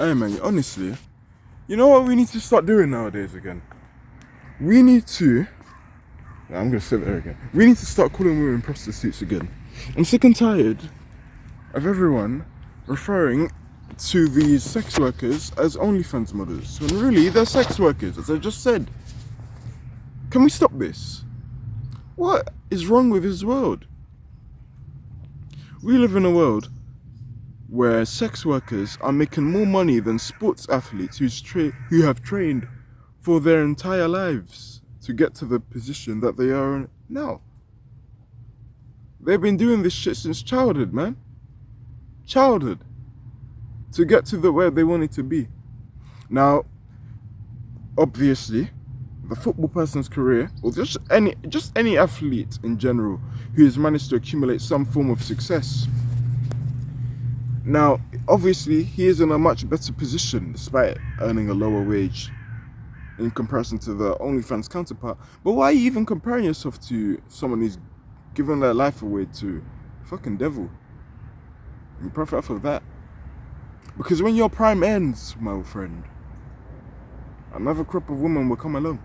Hey man, honestly, you know what we need to start doing nowadays again? We need to. I'm gonna say that again. We need to start calling women prostitutes again. I'm sick and tired of everyone referring to these sex workers as OnlyFans models when really they're sex workers, as I just said. Can we stop this? What is wrong with this world? We live in a world where sex workers are making more money than sports athletes who have trained for their entire lives to get to the position that they are in now. They've been doing this shit since childhood, man. Childhood. To get to where they wanted to be. Now, obviously, the football person's career, or just any athlete in general who has managed to accumulate some form of success. Now, obviously, he is in a much better position despite earning a lower wage in comparison to the OnlyFans counterpart. But why are you even comparing yourself to someone who's given their life away to fucking devil? You profit off of that. Because when your prime ends, my old friend, another crop of women will come along.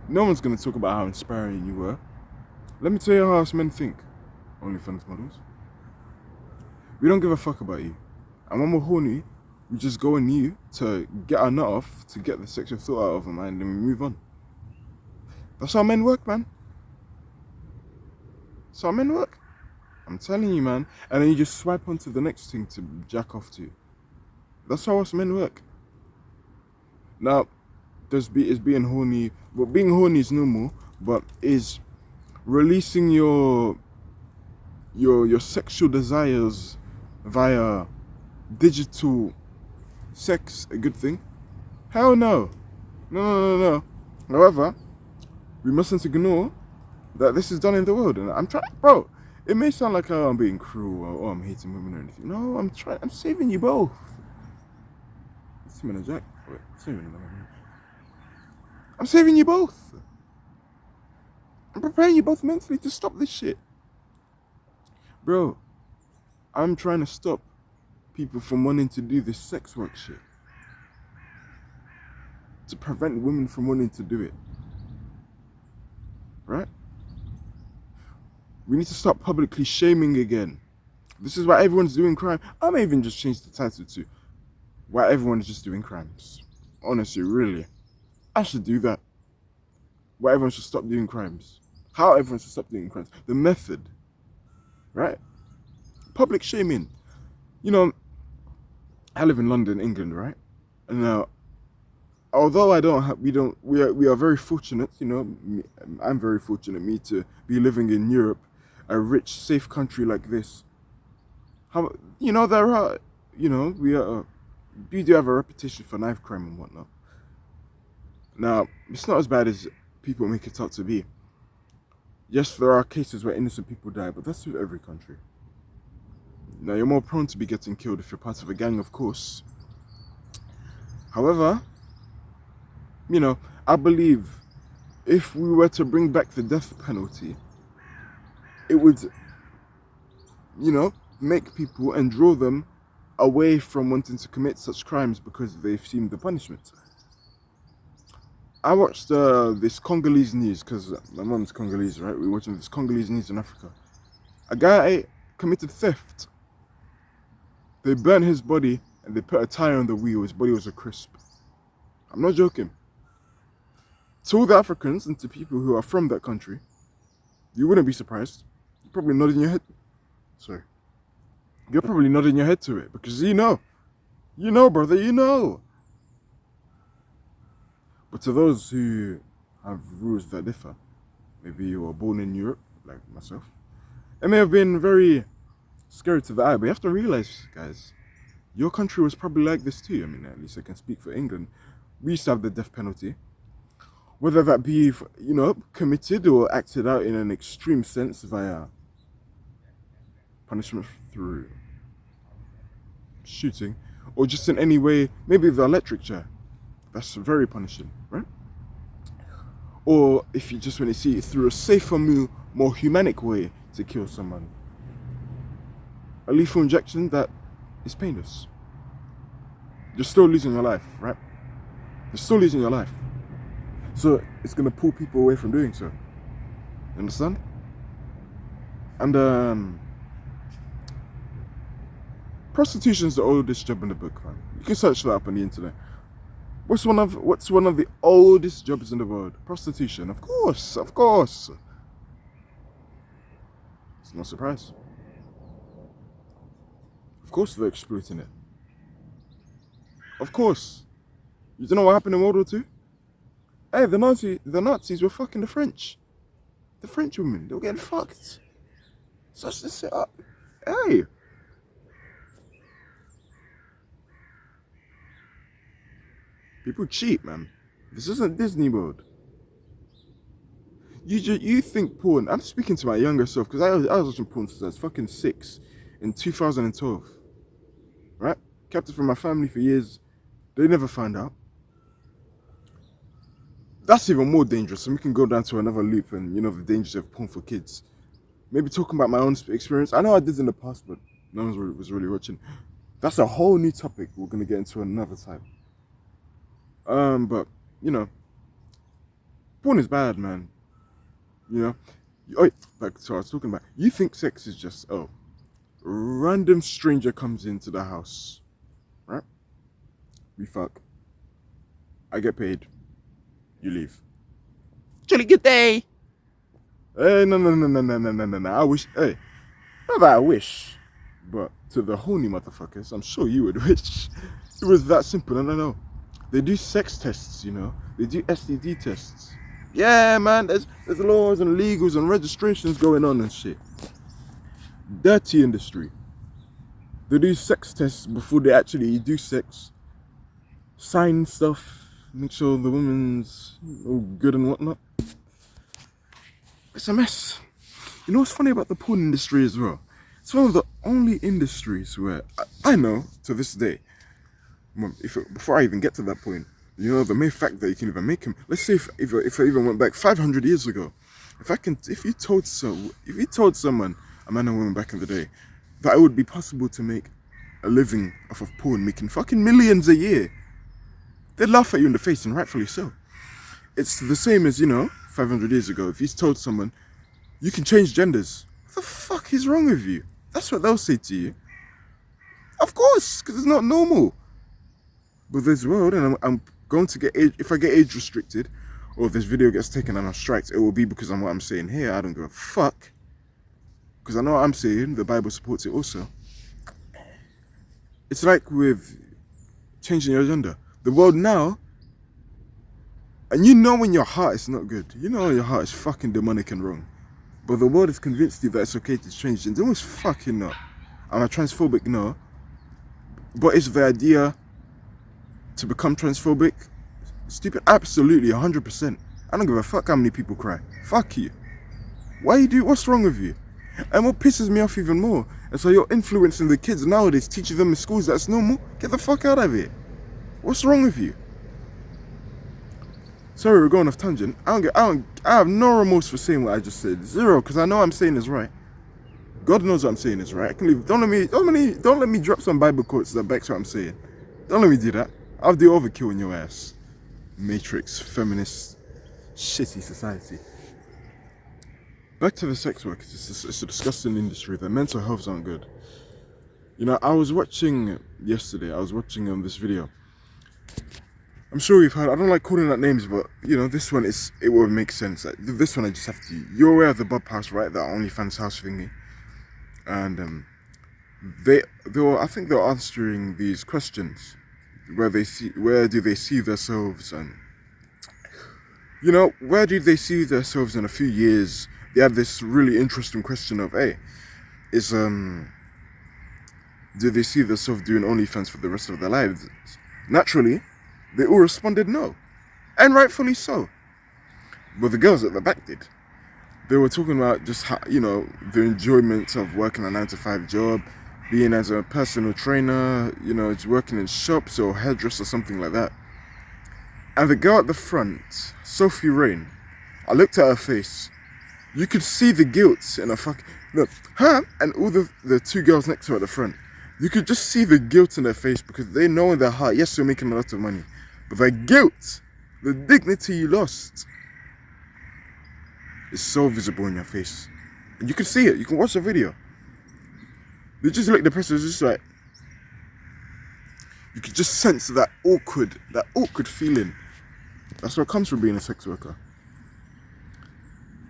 No one's going to talk about how inspiring you were. Let me tell you how us men think, OnlyFans models. We don't give a fuck about you. And when we're horny, we just go on you to get our nut off, to get the sexual thought out of our mind, and we move on. That's how men work, man. That's how men work. I'm telling you, man. And then you just swipe onto the next thing to jack off to. That's how us men work. Now, is being horny. Well, being horny is normal, but is releasing your sexual desires via digital sex a good thing? Hell no. No. However, we mustn't ignore that this is done in the world. And I'm trying, bro, it may sound like, oh, I'm being cruel or I'm hating women or anything. No, I'm saving you both. It's him and a jack. Wait, I'm saving you both. I'm preparing you both mentally to stop this shit. Bro, I'm trying to stop people from wanting to do this sex work shit. To prevent women from wanting to do it. Right? We need to stop publicly shaming again. This is why everyone's doing crime. I may even just change the title to why everyone's just doing crimes. Honestly, really. I should do that. Why everyone should stop doing crimes. How everyone should stop doing crimes. The method. Right? Public shaming. You know, I live in London, England, right? And now, although we are very fortunate, you know, I'm very fortunate, me, to be living in Europe, a rich, safe country like this. How, you know, there are, you know, we do have a reputation for knife crime and whatnot. Now, it's not as bad as people make it out to be. Yes, there are cases where innocent people die, but that's with every country. Now, you're more prone to be getting killed if you're part of a gang, of course. However, you know, I believe if we were to bring back the death penalty, it would, you know, make people and draw them away from wanting to commit such crimes because they've seen the punishment. I watched this Congolese news, because my mom's Congolese, right? We were watching this Congolese news in Africa. A guy committed theft. They burnt his body and they put a tire on the wheel. His body was a crisp. I'm not joking. To all the Africans and to people who are from that country, you wouldn't be surprised. You're probably nodding your head. Sorry. You're probably nodding your head to it because you know. You know, brother, you know. But to those who have rules that differ, maybe you were born in Europe, like myself, it may have been very scary to the eye, but you have to realize, guys, your country was probably like this too. I mean, at least I can speak for England. We used to have the death penalty. Whether that be, you know, committed or acted out in an extreme sense via punishment through shooting, or just in any way, maybe the electric chair. That's very punishing, right? Or if you just want to see it through a safer, more humanic way to kill someone. A lethal injection that is painless. you're still losing your life, right? You're still losing your life. So it's gonna pull people away from doing so. You understand? And prostitution's the oldest job in the book, man. You can search that up on the internet. What's one of the oldest jobs in the world? Prostitution, of course, of course. It's no surprise. Of course they're exploiting it. Of course. You don't know what happened in World War II? Hey, the Nazis were fucking the French. The French women, they were getting fucked. Such a set up. Hey. People cheat, man. This isn't Disney World. You think porn. I'm speaking to my younger self because I was watching porn since I was fucking 6 in 2012. Right? Kept it from my family for years. They never found out. That's even more dangerous. And we can go down to another loop and, you know, the dangers of porn for kids. Maybe talking about my own experience. I know I did in the past, but no one was really watching. That's a whole new topic we're going to get into another time. But, you know, porn is bad, man. You know? Oh, like, so I was talking about, you think sex is just, random stranger comes into the house, right? We fuck. I get paid. You leave. Jolly good day. Hey, no. I wish, hey, not that I wish, but to the horny motherfuckers, I'm sure you would wish. It was that simple. No. They do sex tests, you know. They do STD tests. Yeah, man, there's laws and legals and registrations going on and shit. Dirty industry. They do sex tests before they actually do sex. Sign stuff. Make sure the woman's all good and whatnot. It's a mess. You know what's funny about the porn industry as well? It's one of the only industries where I know to this day, before I even get to that point, you know, the mere fact that you can even make him. Let's say if I even went back 500 years ago, if you told someone, a man and woman back in the day, that it would be possible to make a living off of porn, making fucking millions a year, they'd laugh at you in the face, and rightfully so. It's the same as, you know, 500 years ago. If you told someone, you can change genders, what the fuck is wrong with you? That's what they'll say to you. Of course, because it's not normal. But this world, and I'm going to get if I get age restricted, or if this video gets taken and I'm striked, it will be because of what I'm saying here. I don't give a fuck. Because I know what I'm saying, the Bible supports it also. It's like with changing your gender. The world now, and you know when your heart is not good. You know when your heart is fucking demonic and wrong. But the world has convinced you that it's okay to change gender. Almost fucking not. Am I transphobic? No. But is the idea to become transphobic stupid? Absolutely, 100%. I don't give a fuck how many people cry. Fuck you. What's wrong with you? And what pisses me off even more, and so you're influencing the kids nowadays, teaching them in schools that's normal. Get the fuck out of here. What's wrong with you? Sorry, we're going off tangent. I have no remorse for saying what I just said. Zero, because I know I'm saying is right. God knows what I'm saying is right. I can leave. Don't let me drop some Bible quotes that backs what I'm saying. Don't let me do that. I'll do overkill in your ass. Matrix, feminist, shitty society. Back to the sex workers. It's a disgusting industry. Their mental healths aren't good. You know, I was watching yesterday. This video. I'm sure you've heard. I don't like calling out names, but you know, this one it will make sense. This one I just have to. You're aware of the Bob House, right? The OnlyFans house thingy. And I think they're answering these questions where do they see themselves, and you know, where do they see themselves in a few years? They have this really interesting question of, hey, do they see themselves doing OnlyFans for the rest of their lives? Naturally, they all responded no, and rightfully so. But the girls at the back did. They were talking about just how, you know, the enjoyment of working a 9-to-5 job, being as a personal trainer, you know, working in shops or hairdresser or something like that. And the girl at the front, Sophie Rain, I looked at her face. You could see the guilt in her her and all the two girls next to her at the front. You could just see the guilt in their face because they know in their heart, yes, you're making a lot of money, but the guilt, the dignity you lost, is so visible in your face. And you can see it. You can watch the video. They just look depressed. It's just like, you could just sense that awkward feeling. That's what comes from being a sex worker.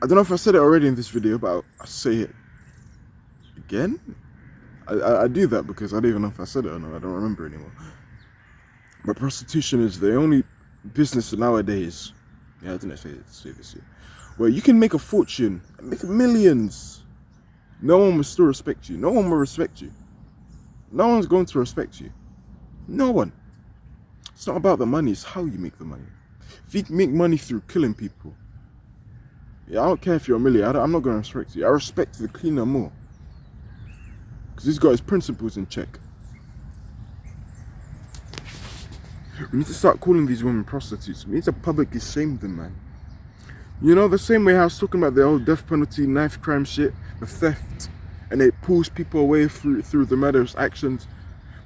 I don't know if I said it already in this video, but I'll say it again. I do that because I don't even know if I said it or not. I don't remember anymore. But prostitution is the only business nowadays, yeah, I didn't say this here, where you can make a fortune, make millions. No one will still respect you. No one will respect you. No one's going to respect you. No one. It's not about the money, it's how you make the money. If you make money through killing people, yeah, I don't care if you're a millionaire, I'm not going to respect you. I respect the cleaner more. Because he's got his principles in check. We need to start calling these women prostitutes. We need to publicly shame them, man. You know, the same way I was talking about the old death penalty, knife crime shit, the theft, and it pulls people away through the murderous actions.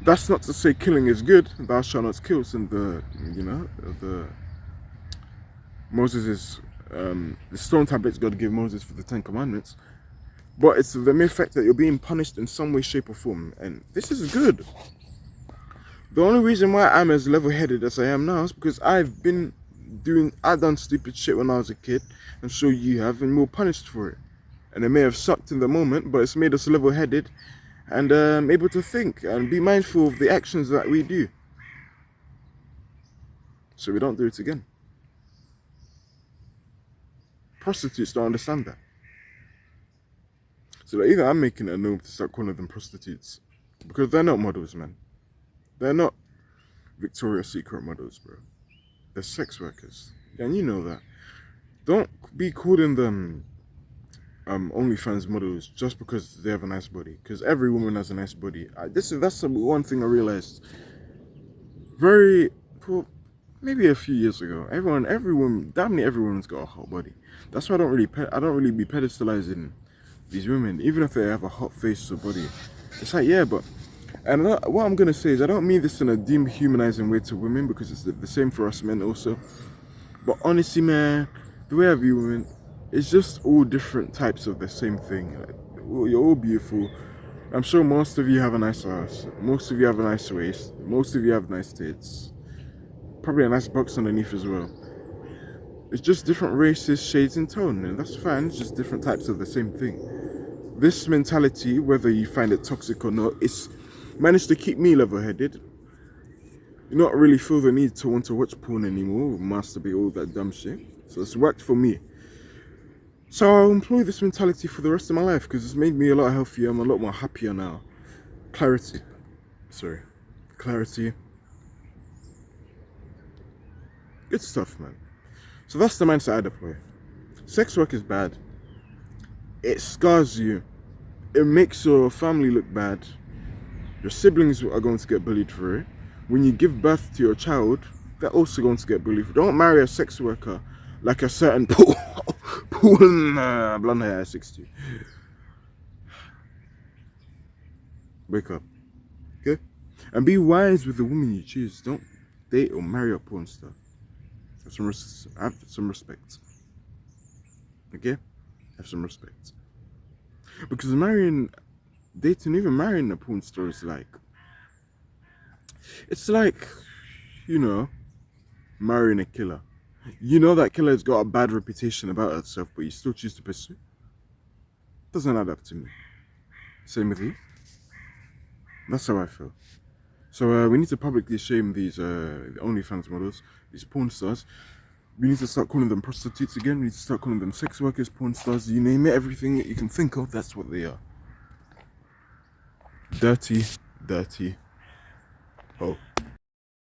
That's not to say killing is good. Thou shalt not kill. And the Moses' the stone tablets God gave Moses for the 10 Commandments. But it's the mere fact that you're being punished in some way, shape, or form, and this is good. The only reason why I'm as level-headed as I am now is because I've done stupid shit when I was a kid, and so you have, and we were punished for it. And it may have sucked in the moment, but it's made us level-headed and able to think and be mindful of the actions that we do, so we don't do it again. Prostitutes don't understand that. So either I'm making it a norm to start calling them prostitutes, because they're not models, man. They're not Victoria's Secret models, bro. They're sex workers, and you know that. Don't be calling them OnlyFans models just because they have a nice body. Because every woman has a nice body. That's the one thing I realized. Maybe a few years ago, damn near everyone's got a hot body. That's why I don't really be pedestalizing these women, even if they have a hot face or body. It's like, yeah, but, and what I'm gonna say is, I don't mean this in a dehumanizing way to women, because it's the same for us men also. But honestly, man, the way I view women, it's just all different types of the same thing. Like, you're all beautiful. I'm sure most of you have a nice ass. Most of you have a nice waist. Most of you have nice tits. Probably a nice box underneath as well. It's just different races, shades, and tone, and that's fine. It's just different types of the same thing. This mentality, whether you find it toxic or not, it's managed to keep me level-headed. You not really feel the need to want to watch porn anymore, masturbate, all that dumb shit. So it's worked for me. So I'll employ this mentality for the rest of my life, because it's made me a lot healthier. I'm a lot more happier now. Clarity. Good stuff, man. So that's the mindset I deploy. Sex work is bad. It scars you. It makes your family look bad. Your siblings are going to get bullied for it. When you give birth to your child, they're also going to get bullied for it. Don't marry a sex worker like a certain blonde hair 60. Wake up. Okay? And be wise with the woman you choose. Don't date or marry a porn star. Have some respect. Okay? Have some respect. Because dating, even marrying a porn star is like, it's like, marrying a killer. You know that killer has got a bad reputation about herself, but you still choose to pursue. Doesn't add up to me. Same with you. That's how I feel. So we need to publicly shame these OnlyFans models, these porn stars. We need to start calling them prostitutes again. We need to start calling them sex workers, porn stars, you name it, everything that you can think of, that's what they are. Dirty. Oh.